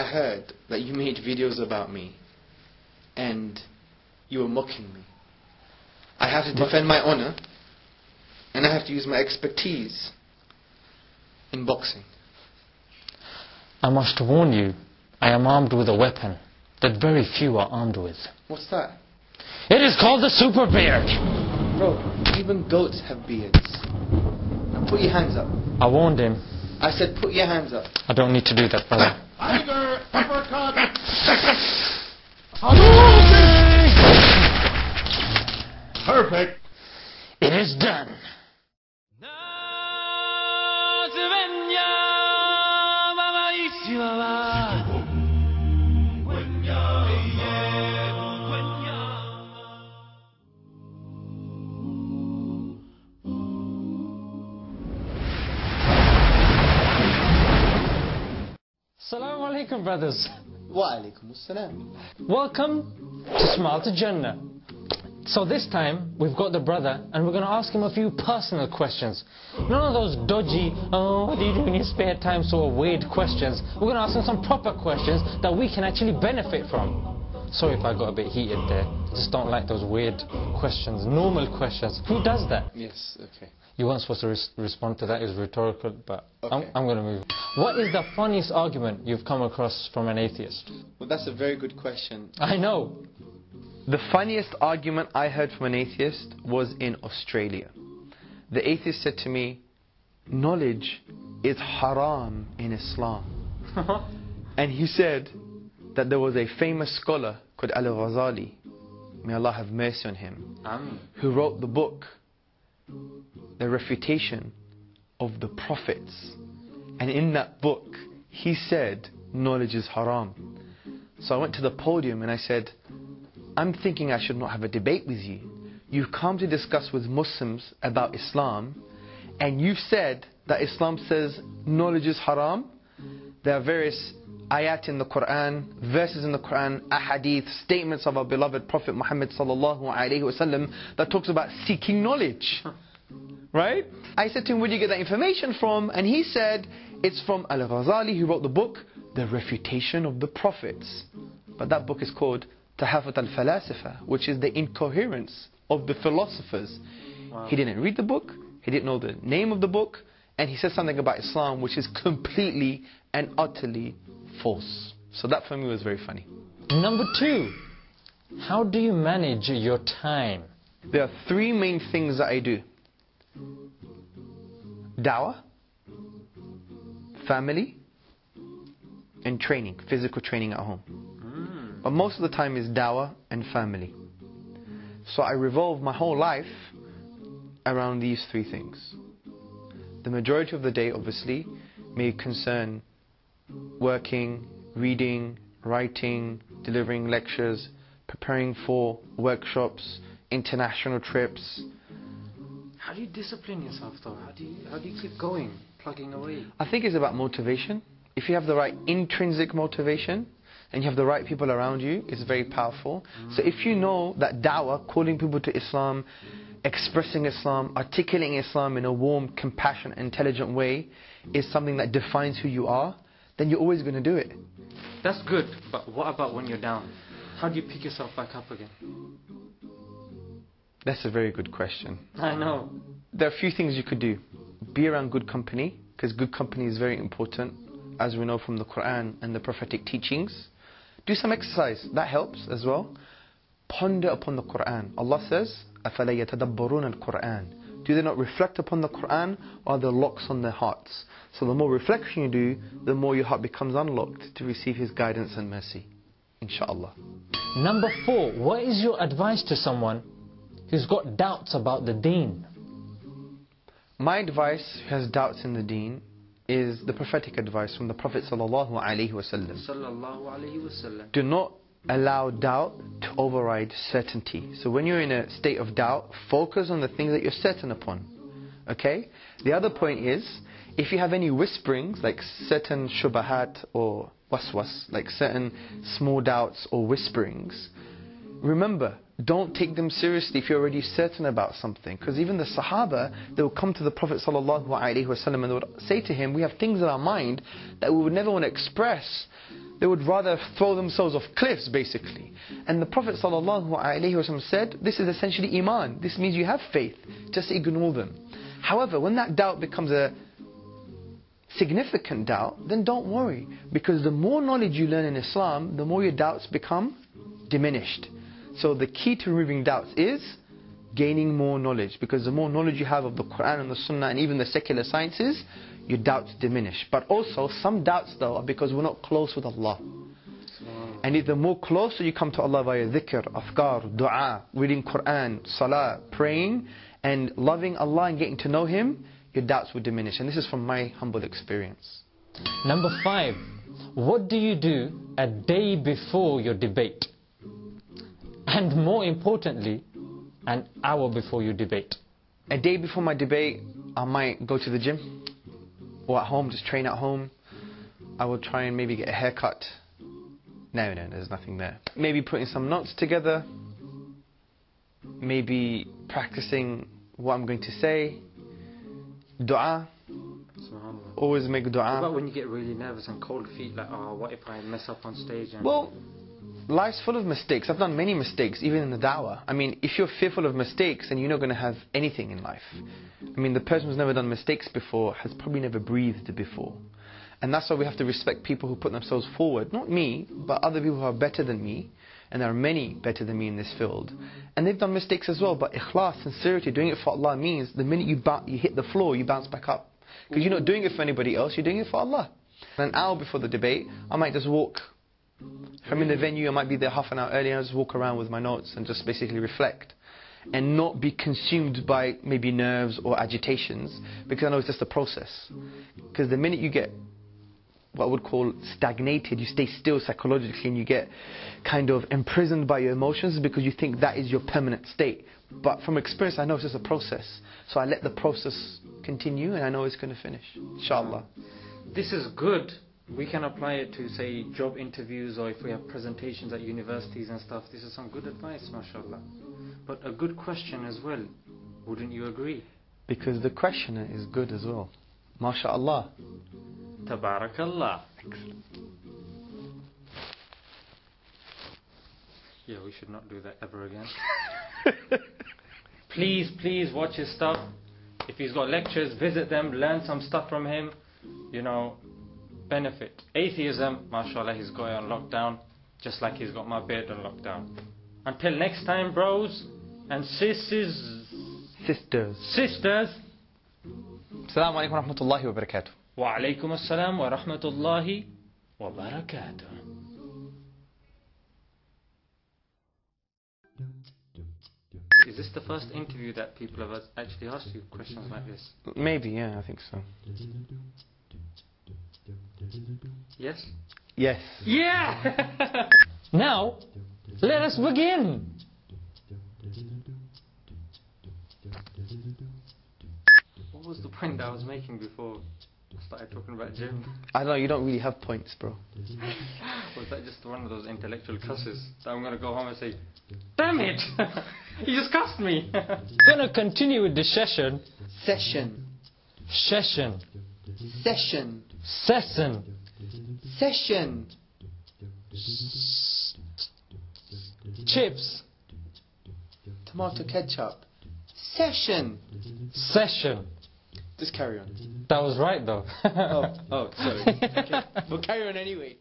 heard that you made videos about me and you were mocking me. I have to defend my honor and I have to use my expertise in boxing. I must warn you, I am armed with a weapon that very few are armed with. What's that? It is called the super beard. Bro, even goats have beards. Now put your hands up. I warned him. I said put your hands up. I don't need to do that, brother. Tiger uppercut. Perfect. It is done. Assalamu alaikum, brothers. Wa alaikum assalam. Welcome to Smile to Jannah. So this time, we've got the brother, and we're going to ask him a few personal questions. None of those dodgy, oh, what do you do in your spare time, sort of weird questions. We're going to ask him some proper questions that we can actually benefit from. Sorry if I got a bit heated there. I just don't like those weird questions, normal questions. Who does that? Yes, okay. You weren't supposed to respond to that. It was rhetorical, but Okay. I'm going to move. What is the funniest argument you've come across from an atheist? Well, that's a very good question. I know. The funniest argument I heard from an atheist was in Australia. The atheist said to me, knowledge is haram in Islam. And he said that there was a famous scholar called Al-Ghazali, may Allah have mercy on him, who wrote the book, The Refutation of the Prophets. And in that book, he said, knowledge is haram. So I went to the podium and I said, I'm thinking I should not have a debate with you. You've come to discuss with Muslims about Islam, and you've said that Islam says knowledge is haram. There are various ayat in the Quran, verses in the Quran, ahadith, statements of our beloved Prophet Muhammad sallallahu alaihi wasallam that talks about seeking knowledge. Right? I said to him, where do you get that information from? And he said, it's from Al-Ghazali, who wrote the book, The Refutation of the Prophets. But that book is called Tahafut al-Falasifa, which is the incoherence of the philosophers. Wow. He didn't read the book, he didn't know the name of the book, and he said something about Islam which is completely and utterly false. So that for me was very funny. Number 2, how do you manage your time? There are 3 main things that I do. Dawah, family, and training, physical training at home. But most of the time is dawah and family. So I revolve my whole life around these 3 things. The majority of the day, obviously, may concern working, reading, writing, delivering lectures, preparing for workshops, international trips. How do you discipline yourself though? How do you keep going, plugging away? I think it's about motivation. If you have the right intrinsic motivation, and you have the right people around you, it's very powerful. So if you know that da'wah, calling people to Islam, expressing Islam, articulating Islam in a warm, compassionate, intelligent way is something that defines who you are, then you're always going to do it. That's good, but what about when you're down? How do you pick yourself back up again? That's a very good question. I know. There are a few things you could do. Be around good company, because good company is very important, as we know from the Quran and the prophetic teachings. Do some exercise, that helps as well. Ponder upon the Quran. Allah says, أَفَلَا يَتَدَبَّرُونَ الْقُرْآنِ. Do they not reflect upon the Quran, or are there locks on their hearts? So the more reflection you do, the more your heart becomes unlocked to receive His guidance and mercy. Inshallah. Number 4, what is your advice to someone who's got doubts about the deen? My advice, who has doubts in the deen, is the prophetic advice from the Prophet sallallahu alaihi wasallam. Do not allow doubt to override certainty. So when you're in a state of doubt, focus on the things that you're certain upon. Okay? The other point is, if you have any whisperings, like certain shubahat or waswas, like certain small doubts or whisperings, remember, don't take them seriously if you're already certain about something. Because even the Sahaba, they will come to the Prophet ﷺ and they would say to him, we have things in our mind that we would never want to express. They would rather throw themselves off cliffs, basically. And the Prophet ﷺ said, this is essentially iman. This means you have faith. Just ignore them. However, when that doubt becomes a significant doubt, then don't worry. Because the more knowledge you learn in Islam, the more your doubts become diminished. So the key to removing doubts is gaining more knowledge. Because the more knowledge you have of the Quran and the Sunnah and even the secular sciences, your doubts diminish. But also, some doubts though are because we're not close with Allah. And the more closer you come to Allah via dhikr, afkar, dua, reading Quran, salah, praying, and loving Allah and getting to know Him, your doubts will diminish. And this is from my humble experience. Number 5. What do you do a day before your debate? And more importantly, an hour before your debate. A day before my debate, I might go to the gym. Or at home, just train at home. I will try and maybe get a haircut. No, there's nothing there. Maybe putting some notes together. Maybe practicing what I'm going to say. Dua. Always make dua. What about when you get really nervous and cold feet, like, oh, what if I mess up on stage? And well, life's full of mistakes. I've done many mistakes, even in the da'wah. I mean, if you're fearful of mistakes, then you're not going to have anything in life. I mean, the person who's never done mistakes before has probably never breathed before. And that's why we have to respect people who put themselves forward. Not me, but other people who are better than me. And there are many better than me in this field. And they've done mistakes as well. But ikhlas, sincerity, doing it for Allah means the minute you hit the floor, you bounce back up. Because you're not doing it for anybody else, you're doing it for Allah. And an hour before the debate, I might just walk. If I'm in the venue, I might be there half an hour earlier, I'll just walk around with my notes and just basically reflect. And not be consumed by maybe nerves or agitations, because I know it's just a process. Because the minute you get what I would call stagnated, you stay still psychologically and you get kind of imprisoned by your emotions because you think that is your permanent state. But from experience, I know it's just a process. So I let the process continue and I know it's going to finish, inshallah. This is good. We can apply it to, say, job interviews, or if we have presentations at universities and stuff. This is some good advice, mashallah. But a good question as well. Wouldn't you agree? Because the questioner is good as well. MashaAllah. Tabarakallah. Yeah, we should not do that ever again. Please watch his stuff. If he's got lectures, visit them, learn some stuff from him. You know, benefit. Atheism, mashallah, he's got it on lockdown, just like he's got my beard on lockdown. Until next time, bros and sisters. Assalamu alaikum wa rahmatullahi wa barakatuh. Wa alaikum assalam wa rahmatullahi wa barakatuh. Is this the first interview that people have actually asked you questions like this? Maybe, yeah, I think so. Yes? Yes. Yeah! Now, let us begin! What was the point that I was making before I started talking about gym? I don't know, you don't really have points, bro. Was that just one of those intellectual cusses that I'm going to go home and say, damn it! You just cussed me! We're going to continue with the session. Session. Session. Session. Session. Session. Chips. Tomato ketchup. Session. Session. Just carry on. That was right though. Oh, sorry. Okay. But carry on anyway.